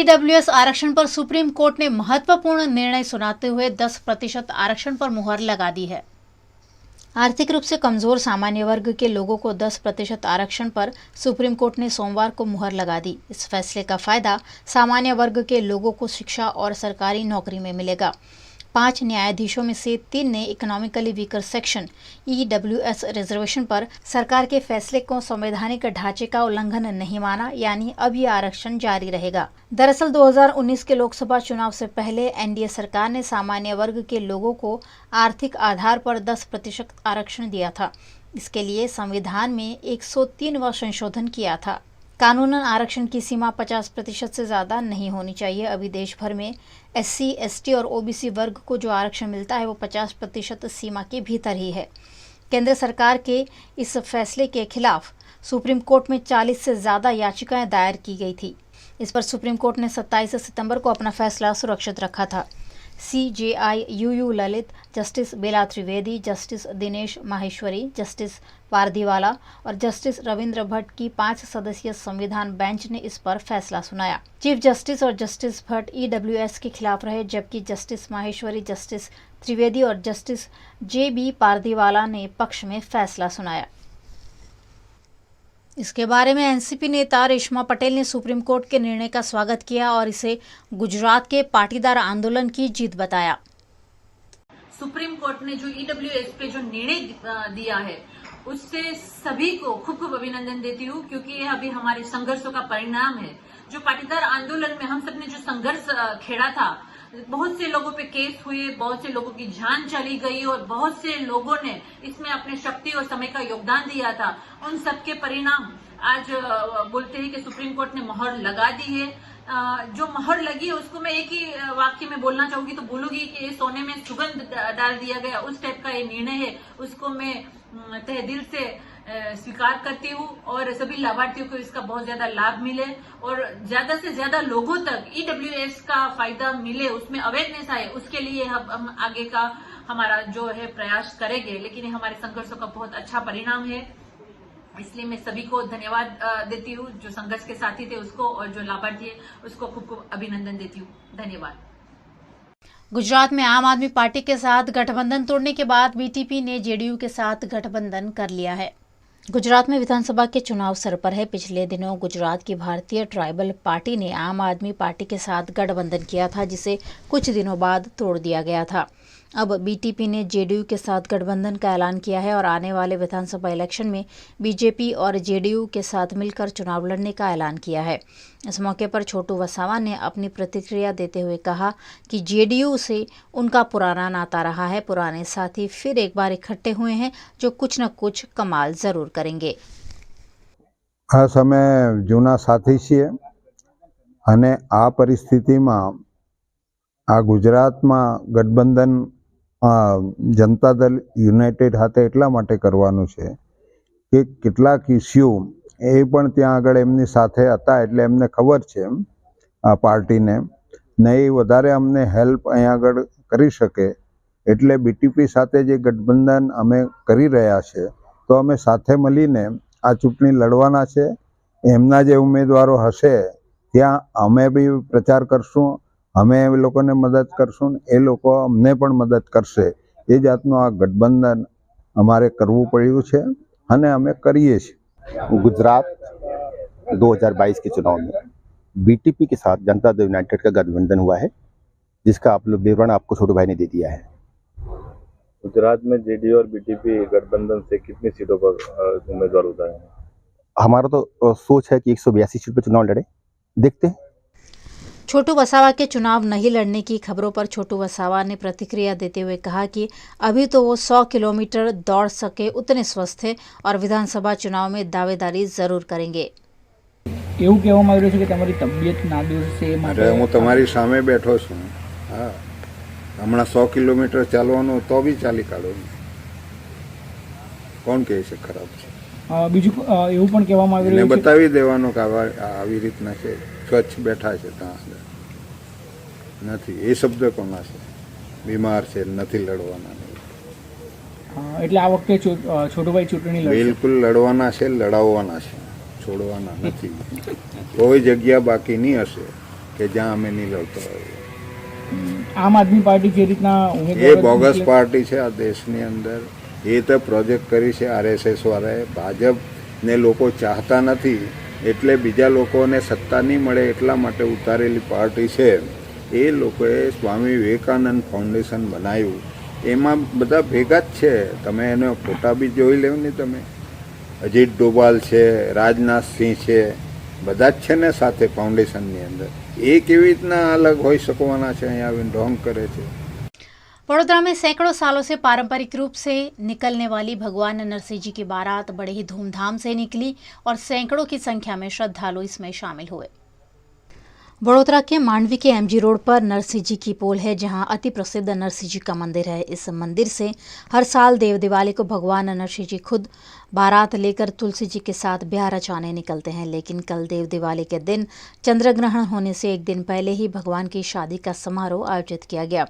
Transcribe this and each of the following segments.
EWS आरक्षण पर supreme court ने महत्वपूर्ण निर्णय सुनाते हुए 10% आरक्षण पर मुहर लगा दी है। आर्थिक रूप से कमजोर सामान्य वर्ग के लोगों को 10% आरक्षण पर सुप्रीम कोर्ट ने सोमवार को मुहर लगा दी। इस फैसले का फायदा सामान्य वर्ग के लोगों को शिक्षा और सरकारी नौकरी में मिलेगा। 5 न्यायाधीशों में से 3 ने economically weaker section EWS reservation पर सरकार के फैसले को संवैधानिक ढांचे का उल्लंघन नहीं माना, यानी अब ये आरक्षण जारी रहेगा। दरअसल 2019 के लोकसभा चुनाव से पहले एनडीए सरकार ने सामान्य वर्ग के लोगों को आर्थिक आधार पर 10% आरक्षण दिया था। इसके लिए संविधान में 103वां संशोधन किया था। कानूनन आरक्षण की सीमा 50% से ज़्यादा नहीं होनी चाहिए। अभी देश भर में SC, ST और OBC वर्ग को जो आरक्षण मिलता है वो 50% सीमा के भीतर ही है। केंद्र सरकार के इस फैसले के खिलाफ सुप्रीम कोर्ट में 40 से ज़्यादा याचिकाएं दायर की गई थी। इस पर सुप्रीम कोर्ट ने 27 सितंबर को अपना फैसला सुरक्षित रखा था। CJI UU ललित, जस्टिस बेला त्रिवेदी, जस्टिस दिनेश माहेश्वरी, जस्टिस पारदीवाला और जस्टिस रविंद्र भट्ट की 5 सदस्यीय संविधान बेंच ने इस पर फैसला सुनाया। चीफ जस्टिस और जस्टिस भट्ट ईडब्ल्यूएस के खिलाफ रहे, जबकि जस्टिस माहेश्वरी, जस्टिस त्रिवेदी और जस्टिस JB पारदीवाला ने पक्ष में फैसला सुनाया। इसके बारे में एनसीपी नेता रेशमा पटेल ने सुप्रीम कोर्ट के निर्णय का स्वागत किया और इसे गुजरात के पाटीदार आंदोलन की जीत बताया। सुप्रीम कोर्ट ने जो ईडब्ल्यूएस पे जो निर्णय दिया है उससे सभी को खूब खूब अभिनंदन देती हूँ, क्योंकि यह अभी हमारे संघर्षों का परिणाम है। जो पाटीदार आंदोलन में हम सबने जो संघर्ष खेड़ा था, बहुत से लोगों पे केस हुए, बहुत से लोगों की जान चली गई और बहुत से लोगों ने इसमें अपने शक्ति और समय का योगदान दिया था। उन सबके परिणाम आज बोलते हैं कि सुप्रीम कोर्ट ने मोहर लगा दी है। जो मोहर लगी है उसको मैं एक ही वाक्य में बोलना चाहूंगी तो बोलूंगी कि सोने में सुगंध डाल दिया गया, उस टाइप का ये निर्णय है। उसको मैं तहे दिल से स्वीकार करती हूँ और सभी लाभार्थियों को इसका बहुत ज्यादा लाभ मिले और ज्यादा से ज्यादा लोगों तक ईडब्ल्यूएस का फायदा मिले, उसमें अवेयरनेस आए, उसके लिए हम आगे का हमारा जो है प्रयास करेंगे। लेकिन ये हमारे संघर्षों का बहुत अच्छा परिणाम है, इसलिए मैं सभी को धन्यवाद देती हूँ, जो संघर्ष के साथी थे उसको और जो लाभार्थी है उसको खूब खूब अभिनंदन देती हूँ। धन्यवाद। गुजरात में आम आदमी पार्टी के साथ गठबंधन तोड़ने के बाद बीटीपी ने जेडीयू के साथ गठबंधन कर लिया है। गुजरात में विधानसभा के चुनाव सर पर है। पिछले दिनों गुजरात की भारतीय ट्राइबल पार्टी ने आम आदमी पार्टी के साथ गठबंधन किया था, जिसे कुछ दिनों बाद तोड़ दिया गया था। अब बीटीपी ने जेडीयू के साथ गठबंधन का ऐलान किया है और आने वाले विधानसभा इलेक्शन में बीजेपी और जेडीयू के साथ मिलकर चुनाव लड़ने का ऐलान किया है। इस मौके पर छोटू वसावा ने अपनी प्रतिक्रिया देते हुए कहा कि जेडीयू से उनका पुराना नाता रहा है। पुराने साथी फिर एक बार इकट्ठे हुए हैं, जो कुछ न कुछ कमाल जरूर करेंगे। खास અમે જૂના સાથી છીએ અને આ પરિસ્થિતિમાં આ ગુજરાતમાં ગઠબંધન જનતા દળ યુનાઇટેડ હાથે એટલા માટે કરવાનું છે કે કેટલાક ઇસ્યુ એ પણ ત્યાં આગળ એમની સાથે હતા, એટલે એમને ખબર છે આ પાર્ટીને ને એ વધારે અમને હેલ્પ અહીંયા આગળ કરી શકે, એટલે બીટીપી સાથે જે ગઠબંધન અમે કરી રહ્યા છે તો અમે સાથે મળીને આ ચૂંટણી લડવાના છે। એમના જે ઉમેદવારો હશે ત્યાં અમે બી પ્રચાર કરશું, અમે એ લોકોને મદદ કરશું, એ લોકો અમને પણ મદદ કરશે। એ જાતનું આ ગઠબંધન અમારે કરવું પડ્યું છે અને અમે કરીએ છીએ। गुजरात 2022 के चुनाव में बीटीपी के साथ जनता दल यूनाइटेड का गठबंधन हुआ है, जिसका आप लोग विवरण आपको छोटू भाई ने दे दिया है। गुजरात में जेडीयू और बीटीपी गठबंधन से कितनी सीटों पर उम्मीदवार उतारे हैं? हमारा तो सोच है कि 182 सीट पर चुनाव लड़े, देखते हैं। छोटू वसावा के चुनाव नहीं लड़ने की खबरों पर छोटू वसावा ने प्रतिक्रिया देते हुए कहा कि अभी तो वो 100 किलोमीटर दौड़ सके उतने स्वस्थ है और विधानसभा चुनाव में दावेदारी जरूर करेंगे। એવું કહેવામાં આવી રહ્યું છે કે તમારી તબિયત નાદુર છે માટે હું તમારી સામે બેઠો છું। હા, હમણાં 100 કિલોમીટર ચાલવાનું તો બી ચાલી કાઢો, કોણ કહે છે ખરાબ છે? બીજું એવું પણ કહેવામાં આવી રહ્યું છે બતાવી દેવાનું કે આવી રીતના છે, સ્વચ્છ બેઠા છે ત્યાં નથી, એ શબ્દ કોના છે? બીમાર છે, નથી લડવાના। એટલે આ વખતે છોટુભાઈ ચૂંટણી લડશે? બિલકુલ લડવાના છે, લડાવવાના છે, છોડવાના નથી। કોઈ જગ્યા બાકી નહીં હશે કે જ્યાં અમે નહીં લડતો હોઈએ. આમ આદમી પાર્ટી જે રીતના એ ઉમેદવાર બોગસ પાર્ટી છે આ દેશની અંદર. એ તો પ્રોજેક્ટ કરી છે RSS વાળાએ. ભાજપને લોકો ચાહતા નથી એટલે બીજા લોકોને સત્તા નહીં મળે એટલા માટે ઉતારેલી પાર્ટી છે. એ લોકોએ સ્વામી વિવેકાનંદ ફાઉન્ડેશન બનાવ્યું. એમાં બધા ભેગા જ છે. તમે એનો ફોટા બી જોઈ લેવ ને. તમે અજીત ડોભાલ છે, રાજનાથસિંહ છે, બધા જ છે ને સાથે ફાઉન્ડેશનની અંદર. એ કેવી રીતના અલગ હોઈ શકવાના છે? અહીંયા આવીને ઢોંગ કરે છે. वडोदरा में सैकड़ों सालों से पारंपरिक रूप से निकलने वाली भगवान नरसिंह जी की बारात बड़े ही धूमधाम से निकली और सैकड़ों की संख्या में श्रद्धालु इसमें शामिल हुए। वडोदरा के मांडवी के MG रोड पर नरसिंह जी की पोल है, जहां अति प्रसिद्ध नरसिंह जी का मंदिर है। इस मंदिर से हर साल देव दिवाली को भगवान नरसिंह जी खुद बारात लेकर तुलसी जी के साथ ब्याह रचाने निकलते हैं। लेकिन कल देव दिवाली के दिन चंद्र ग्रहण होने से एक दिन पहले ही भगवान की शादी का समारोह आयोजित किया गया।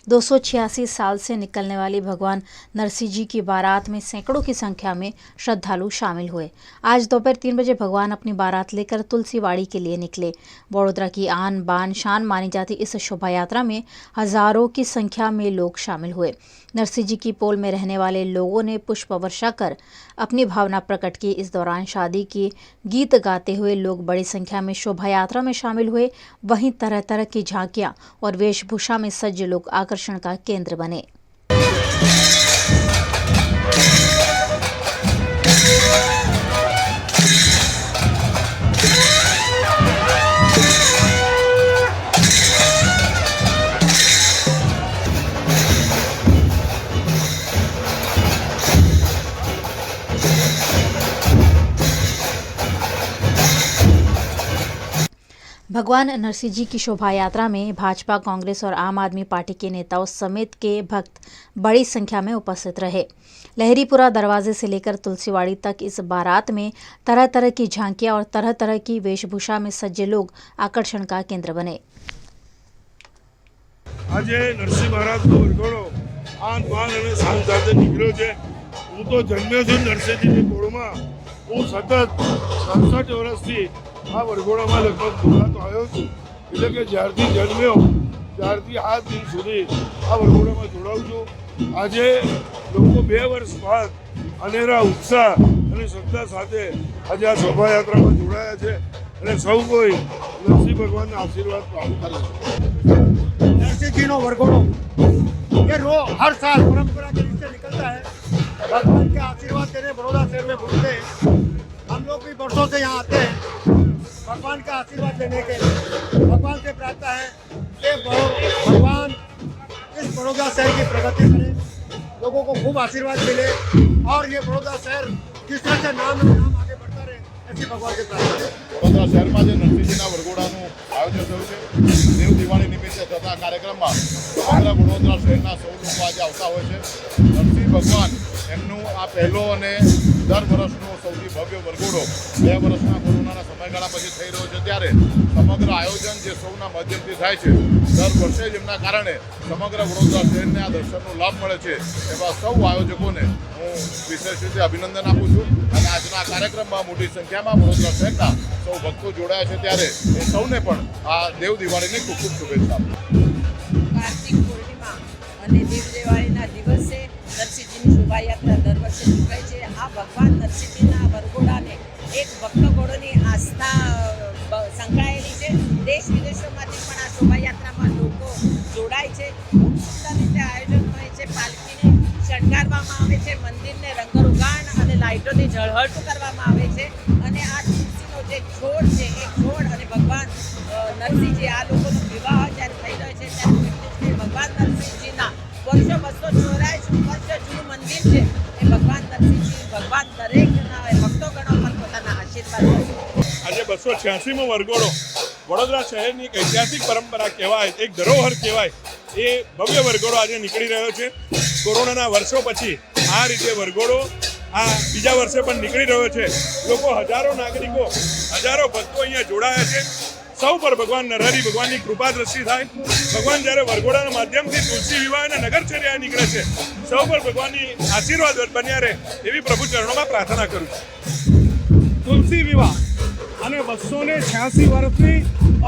286 साल से निकलने वाली भगवान नरसिंह जी की बारात में सैकड़ों की संख्या में श्रद्धालु शामिल हुए। आज दोपहर 3 बजे भगवान अपनी बारात लेकर तुलसीवाड़ी के लिए निकले। वडोदरा की आन बान शान मानी जाती इस शोभा यात्रा में हजारों की संख्या में लोग शामिल हुए। नरसिंह जी की पोल में रहने वाले लोगों ने पुष्प वर्षा कर अपनी भावना प्रकट की। इस दौरान शादी के गीत गाते हुए लोग बड़ी संख्या में शोभा यात्रा में शामिल हुए। वहीं तरह तरह की झांकियां और वेशभूषा में सज्ज लोग आकर्षण का केंद्र बने। भगवान नरसिंह जी की शोभा यात्रा में भाजपा, कांग्रेस और आम आदमी पार्टी के नेताओं समेत के भक्त बड़ी संख्या में उपस्थित रहे। लहरीपुरा दरवाजे से लेकर तुलसीवाड़ी तक इस बारात में तरह तरह की झांकियां और तरह तरह की वेशभूषा में सज्जे लोग आकर्षण का केंद्र बने। आज नरसिंह महाराज को वरघोड़ो आन बान અને શાન સાથે નીકળ્યો છે। હું તો જન્મ્યો છું નરસિંહજીની પોળમાં। હું સતત 67 વર્ષથી આ વરઘોડામાં લગભગ જોડાતો આવ્યો છું। એટલે કે જ્યારથી જન્મ્યો ત્યારથી આ દિન સુધી આ વરઘોડામાં જોડાઉં છું। આજે લોકો 2 વર્ષ બાદ અનેરા ઉત્સાહ અને શ્રદ્ધા સાથે આજે આ શોભાયાત્રામાં જોડાયા છે અને સૌ કોઈ નરસિંહ ભગવાનના આશીર્વાદ પ્રાપ્ત કરે છે। नरसिंह जी नो वरघोड़ो ये हर साल परंपरा के रीत से निकलता है। भगवान के आशीर्वाद देने बड़ौदा शहर में घूमते हैं। हम लोग भी वर्षों से यहाँ आते हैं भगवान का आशीर्वाद लेने के लिए। भगवान से प्रार्थना है कि भगवान इस बड़ौदा शहर की प्रगति करें, लोगों को खूब आशीर्वाद मिले और ये बड़ौदा शहर जिस तरह से नाम आगे बढ़ता रहे, ऐसी भगवान से प्रार्थना है। વડોદરા શહેરમાં જે નરસિંહજીના વરઘોડાનું આયોજન થયું છે, દેવ દિવાળી નિમિત્તે થતા કાર્યક્રમમાં સમગ્ર વડોદરા શહેરના સૌ લોકો આજે આવતા હોય છે। નરસિંહ ભગવાન એમનું આ પહેલો અને દર વર્ષનો સૌથી ભવ્ય વરઘોડો 2 વર્ષના કોરોનાના સમયગાળા પછી થઈ રહ્યો છે, ત્યારે સમગ્ર આયોજન જે સૌના માધ્યમથી થાય છે, દર વર્ષે જ એમના કારણે સમગ્ર વડોદરા શહેરને આ દર્શનનો લાભ મળે છે। એવા સૌ આયોજકોને હું વિશેષ રીતે અભિનંદન આપું છું અને આજના કાર્યક્રમમાં મોટી સંખ્યામાં વડોદરા શહેરના સૌ ભક્તો જોડાયા છે, ત્યારે એ સૌને પણ આ દેવ દિવાળીની ખૂબ ખૂબ શુભેચ્છા આપું। કાર્તિક પૂર્ણિમા અને દેવ દિવાળીના દિવસે નરસિંહજીની શોભાયાત્રા દર વર્ષે નીકળે છે। આ ભગવાન નરસિંહજીના વરઘોડાને એક ભક્તગણોની આસ્થા સંકળાયેલી છે। દેશ વિદેશોમાંથી પણ આ શોભાયાત્રામાં લોકો જોડાય છે। ખૂબ સુંદર રીતે આયોજન હોય છે। પાલખીને શણગારવામાં આવે છે, મંદિરને રંગરોગાન અને લાઇટોથી ઝળહળતું કરવામાં આવે છે અને આ તુલસીનો જે છોડ છે એ છોડ અને ભગવાન નરસિંહજી આ લોકોનો વિવાહ જ્યારે થઈ રહ્યો છે ત્યારે ભગવાન નરસિંહજીના વર્ષો 284 વર્ષ જૂનું મંદિર છે એ ભગવાન નરસિંહજી ભગવાન દરેકના ભક્તોગણો પર પોતાના આશીર્વાદ કરે છે। આજે 286મો વરઘોડો વડોદરા શહેરની એક ઐતિહાસિક પરંપરા કહેવાય, એક ધરોહર કહેવાય, એ ભવ્ય વરઘોડો આજે નીકળી રહ્યો છે। કોરોનાના વર્ષો પછી આ રીતે વરઘોડો આ બીજા વર્ષે પણ નીકળી રહ્યો છે। લોકો હજારો નાગરિકો, હજારો ભક્તો અહીંયા જોડાયા છે। સૌ પર ભગવાન નરહરી ભગવાનની કૃપા દ્રષ્ટિ થાય। ભગવાન જ્યારે વરઘોડાના માધ્યમથી તુલસી વિવાહ અને નગરચર્યા નીકળે છે, સૌ પર ભગવાનની આશીર્વાદ બન્યા રહે એવી પ્રભુ ચરણોમાં પ્રાર્થના કરું છું। तुलसी विवाह અને 286 વર્ષની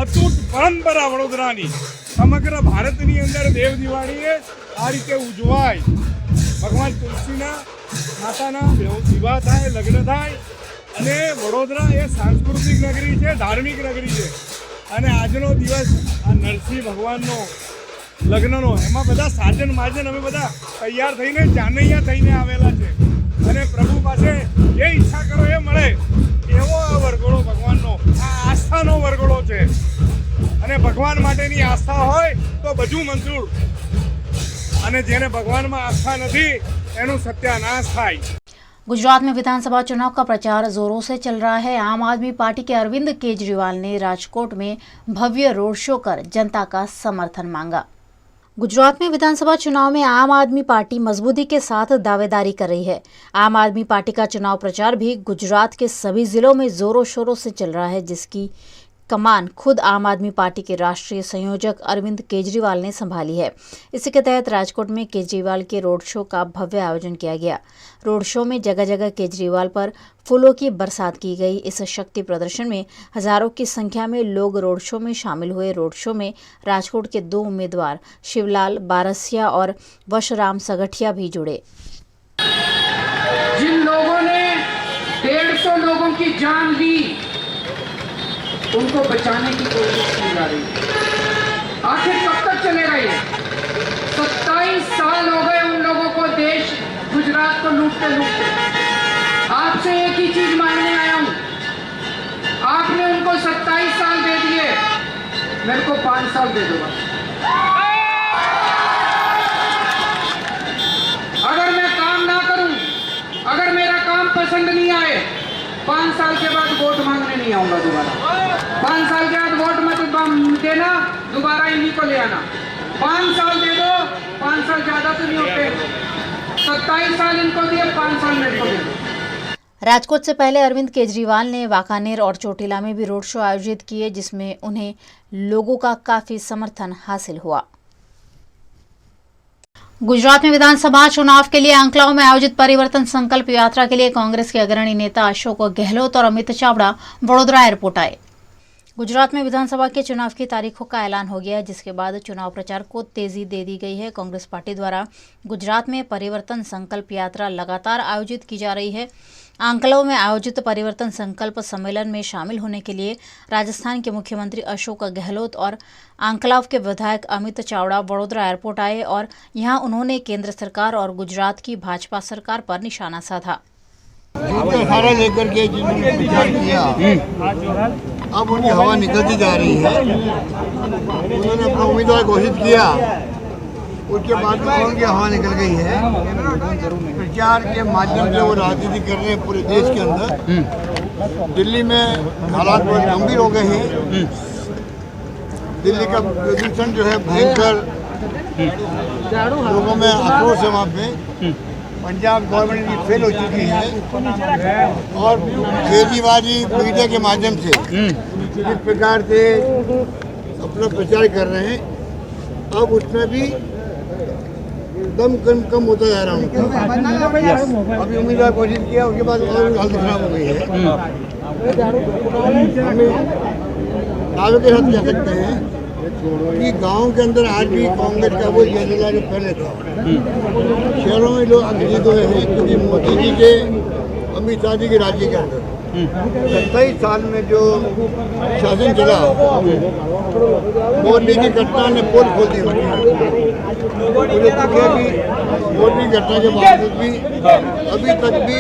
અતૂટ પરંપરા વડોદરાની સમગ્ર ભારતની અંદર દેવ દિવાળીએ આ રીતે ઉજવાય. ભગવાન તુલસીના માતાના વિવાહ થાય, લગ્ન થાય અને વડોદરા એ સાંસ્કૃતિક નગરી છે, ધાર્મિક નગરી છે. અને આજનો દિવસ આ નરસિંહ ભગવાનનો લગ્નનો, એમાં બધા સાજન માજન અમે બધા તૈયાર થઈને જાનૈયા થઈને આવેલા છે. અને પ્રભુ પાસે જે ઈચ્છા કરો એ મળે એવો આ વરઘોડો ભગવાનનો, આ આસ્થાનો વરઘોડો છે. અને ભગવાન માટેની આસ્થા હોય તો બધું મંજૂર, અને જેને ભગવાનમાં આસ્થા નથી એનું સત્યાનાશ થાય. गुजरात में विधानसभा चुनाव का प्रचार जोरों से चल रहा है। आम आदमी पार्टी के अरविंद केजरीवाल ने राजकोट में भव्य रोड शो कर जनता का समर्थन मांगा। गुजरात में विधानसभा चुनाव में आम आदमी पार्टी मजबूती के साथ दावेदारी कर रही है। आम आदमी पार्टी का चुनाव प्रचार भी गुजरात के सभी जिलों में जोरों शोरों से चल रहा है, जिसकी कमान खुद आम आदमी पार्टी के राष्ट्रीय संयोजक अरविंद केजरीवाल ने संभाली है। इसी के तहत राजकोट में केजरीवाल के रोड शो का भव्य आयोजन किया गया। रोड शो में जगह जगह केजरीवाल पर फूलों की बरसात की गई। इस शक्ति प्रदर्शन में हजारों की संख्या में लोग रोड शो में शामिल हुए। रोड शो में राजकोट के 2 उम्मीदवार शिवलाल बारसिया और वशराम सगठिया भी जुड़े। जिन लोगों ने 150 लोगों की जान दी, उनको बचाने की कोशिश की जा रही है। आखिर कब तक चलेगा ये? 27 साल हो गए उन लोगों को देश गुजरात को लूटते लूटते। आपसे एक ही चीज मांगने आया हूं, आपने उनको 27 साल दे दिए, मेरे को 5 साल दे दो। अगर मैं काम ना करूं, अगर मेरा काम पसंद नहीं आए, 5 साल के बाद वोट मांगने नहीं आऊंगा दोबारा। 5 साल के बाद वोट मत देना, दोबारा इन्हीं को ले आना। 5 साल दे दो, 5 साल ज्यादा तो नहीं होते। 27 साल इनको दिए, 5 साल मेरे को दे दो। राजकोट से पहले अरविंद केजरीवाल ने वाकानेर और चोटिला में भी रोड शो आयोजित किए, जिसमें उन्हें लोगों का काफी समर्थन हासिल हुआ। गुजरात में विधानसभा चुनाव के लिए आंकलाव में आयोजित परिवर्तन संकल्प यात्रा के लिए कांग्रेस के अग्रणी नेता अशोक गहलोत और अमित चावड़ा वडोदरा एयरपोर्ट आए। गुजरात में विधानसभा के चुनाव की तारीखों का ऐलान हो गया है, जिसके बाद चुनाव प्रचार को तेजी दे दी गई है। कांग्रेस पार्टी द्वारा गुजरात में परिवर्तन संकल्प यात्रा लगातार आयोजित की जा रही है। आंकलाव में आयोजित परिवर्तन संकल्प सम्मेलन में शामिल होने के लिए राजस्थान के मुख्यमंत्री अशोक गहलोत और आंकलाव के विधायक अमित चावड़ा वडोदरा एयरपोर्ट आए और यहां उन्होंने केंद्र सरकार और गुजरात की भाजपा सरकार पर निशाना साधा। सहारा लेकर के जिन्होंने प्रचार किया, अब उनकी हवा निकलती जा रही है। उन्होंने अपना उम्मीदवार घोषित किया, उसके बाद में उनकी हवा निकल गई है। प्रचार के माध्यम से वो राजनीति कर रहे हैं पूरे देश के अंदर। दिल्ली में हालात बहुत गंभीर हो गए हैं। दिल्ली का प्रदूषण जो है भयंकर, लोगों में आक्रोश है वहाँ पे। पंजाब गवर्नमेंट की फेल हो चुकी है और केजरीवाल जी मीडिया के माध्यम से जिस प्रकार से अपना प्रचार कर रहे हैं, अब उसमें भी दम कम होता जा रहा है। अभी उम्मीदवार घोषित किया, उसके बाद और हालत खराब हो गई है। हमें दावे के साथ कह सकते हैं कि गांव के अंदर आज भी कांग्रेस का वो एजेंडा जो पहले था। शहरों में लोग अंग्रेजी हुए हैं क्योंकि मोदी जी के, अमित शाह जी के राज्य के अंदर 27 साल में जो शासन चला, मोदी की घटना ने पोल खोल दी। मुझे दुख है कि मोदी की घटना के बावजूद भी अभी तक भी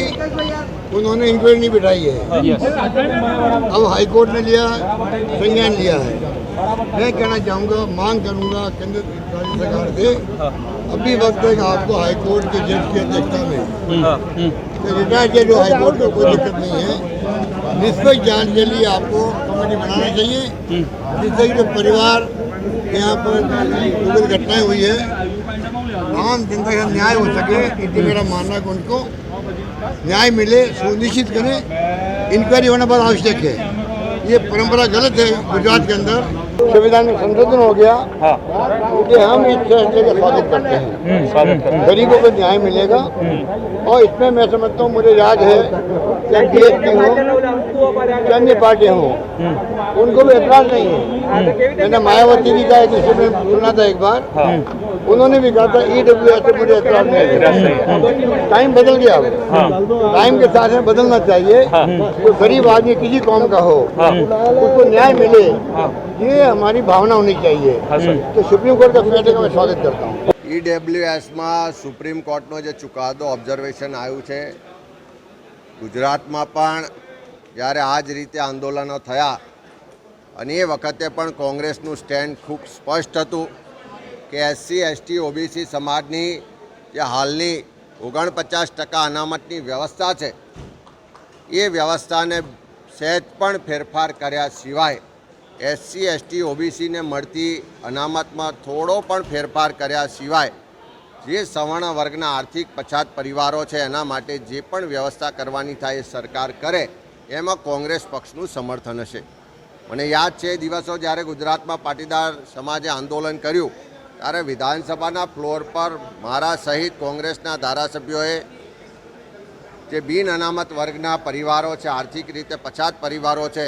उन्होंने इंक्वायरी नहीं बिठाई है। अब हाईकोर्ट ने लिया, संज्ञान लिया है। मैं कहना चाहूँगा, मांग करूँगा केंद्र सरकार से, अभी वक्त है कि आपको हाईकोर्ट के जज की अध्यक्षता में रिटायर्ड जज हो, हाईकोर्ट का कोई दिक्कत नहीं है। निष्पक्ष जांच के लिए आपको कमेटी बनाना चाहिए, जिससे जो परिवार यहाँ पर जो घटनाएं हुई है, आम जनता का न्याय हो सके। इसलिए मेरा मानना है कि उनको न्याय मिले, सुनिश्चित करें। इंक्वायरी होना बहुत आवश्यक है। ये परंपरा गलत है गुजरात के अंदर। संविधान में संशोधन हो गया, क्योंकि हम इस फैसले का स्वागत करते हैं। गरीबों को न्याय मिलेगा और इसमें मैं समझता हूँ, मुझे याद है चाहे बीएसपी हो, चाहे अन्य पार्टियां हो, उनको भी एतराज नहीं है। मैंने मायावती भी का एक स्टेटमेंट सुना था एक बार, उन्होंने भी कहा था EWS से मुझे एतराज नहीं है। टाइम बदल गया, टाइम के साथ में बदलना चाहिए। कोई गरीब आदमी किसी कौम का हो, उसको न्याय मिले, ये हमारी भावना होनी चाहिए। तो सुप्रीम कोर्ट का फैसले का मैं स्वागत करता हूँ। EWSમાં સુપ્રીમ કોર્ટનો જે ચુકાદો ઓબ્ઝર્વેશન આવ્યું છે, ગુજરાતમાં પણ જ્યારે આ જ રીતે આંદોલનો થયા અને એ વખતે પણ કોંગ્રેસનું સ્ટેન્ડ ખૂબ સ્પષ્ટ હતું કે SC ST OBC સમાજની જે હાલની 49% અનામતની વ્યવસ્થા છે એ વ્યવસ્થાને સહેજ પણ ફેરફાર કર્યા સિવાય SC ST OBCને મળતી અનામતમાં થોડો પણ ફેરફાર કર્યા સિવાય જે સવર્ણ વર્ગના આર્થિક પછાત પરિવારો છે એના માટે જે પણ વ્યવસ્થા કરવાની થાય એ સરકાર કરે, એમાં કોંગ્રેસ પક્ષનું સમર્થન હશે. મને યાદ છે દિવસો જ્યારે ગુજરાતમાં પાટીદાર સમાજે આંદોલન કર્યું ત્યારે વિધાનસભાના ફ્લોર પર મારા સહિત કોંગ્રેસના ધારાસભ્યોએ જે બિન અનામત વર્ગના પરિવારો છે, આર્થિક રીતે પછાત પરિવારો છે,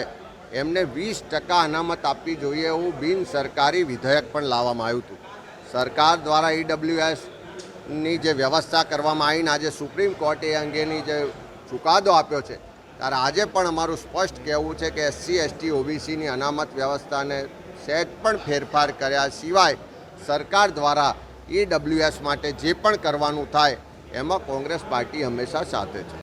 એમને 20% અનામત આપવી જોઈએ એવું બિન સરકારી વિધેયક પણ લાવવામાં આવ્યું હતું. સરકાર દ્વારા EWSની જે વ્યવસ્થા કરવામાં આવીને આજે સુપ્રીમ કોર્ટે એ અંગેની જે ચુકાદો આપ્યો છે ત્યારે આજે પણ અમારું સ્પષ્ટ કહેવું છે કે SC ST OBCની અનામત વ્યવસ્થાને સહેજ પણ ફેરફાર કર્યા સિવાય સરકાર દ્વારા EWS માટે જે પણ કરવાનું થાય એમાં કોંગ્રેસ પાર્ટી હંમેશા સાથે છે.